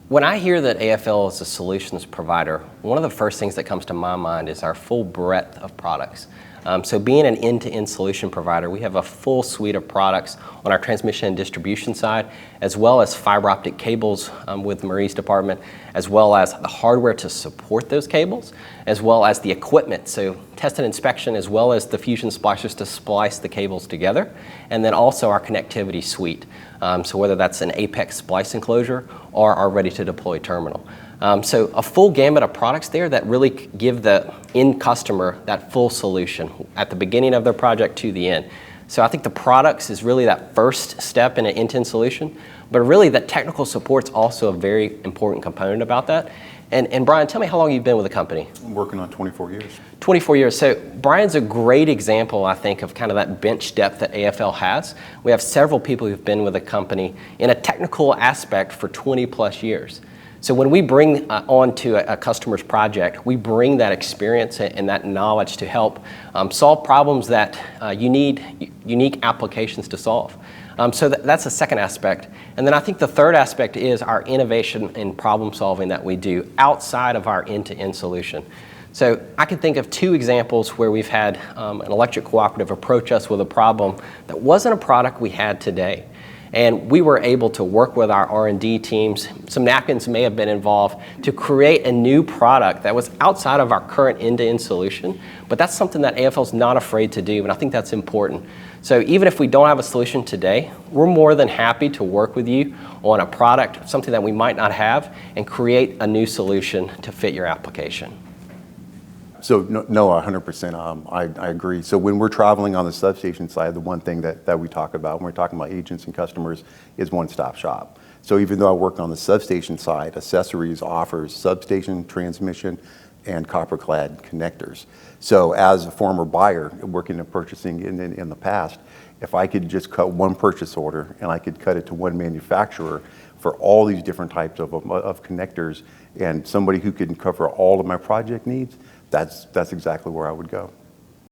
When I hear that AFL is a solutions provider, one of the first things that comes to my mind is our full breadth of products. So being an end-to-end solution provider, we have a full suite of products on our transmission and distribution side, as well as fiber optic cables with Marie's department, as well as the hardware to support those cables, as well as the equipment, so test and inspection, as well as the fusion splicers to splice the cables together, and then also our connectivity suite. So whether that's an Apex splice enclosure or our ready-to-deploy terminal. So a full gamut of products there that really give the end customer that full solution at the beginning of their project to the end. So I think the products is really that first step in an end-to-end solution, but really that technical support's also a very important component about that. And Brian, tell me how long you've been with the company? I'm working on 24 years. 24 years. So Brian's a great example, I think, of kind of that bench depth that AFL has. We have several people who've been with the company in a technical aspect for 20 plus years. So when we bring on to a customer's project, we bring that experience and that knowledge to help solve problems that you need unique applications to solve. So that's the second aspect. And then I think the third aspect is our innovation in problem solving that we do outside of our end-to-end solution. So I can think of two examples where we've had an electric cooperative approach us with a problem that wasn't a product we had today. And we were able to work with our R&D teams, some napkins may have been involved, to create a new product that was outside of our current end-to-end solution. But that's something that AFL's not afraid to do, and I think that's important. So even if we don't have a solution today, we're more than happy to work with you on a product, something that we might not have, and create a new solution to fit your application. So no, 100%. I agree. So when we're traveling on the substation side, the one thing that we talk about when we're talking about agents and customers is one-stop shop. So even though I work on the substation side, Accessories offers substation, transmission, and copper-clad connectors. So as a former buyer working in purchasing in the past, if I could just cut one purchase order and I could cut it to one manufacturer for all these different types of connectors and somebody who can cover all of my project needs, that's exactly where I would go.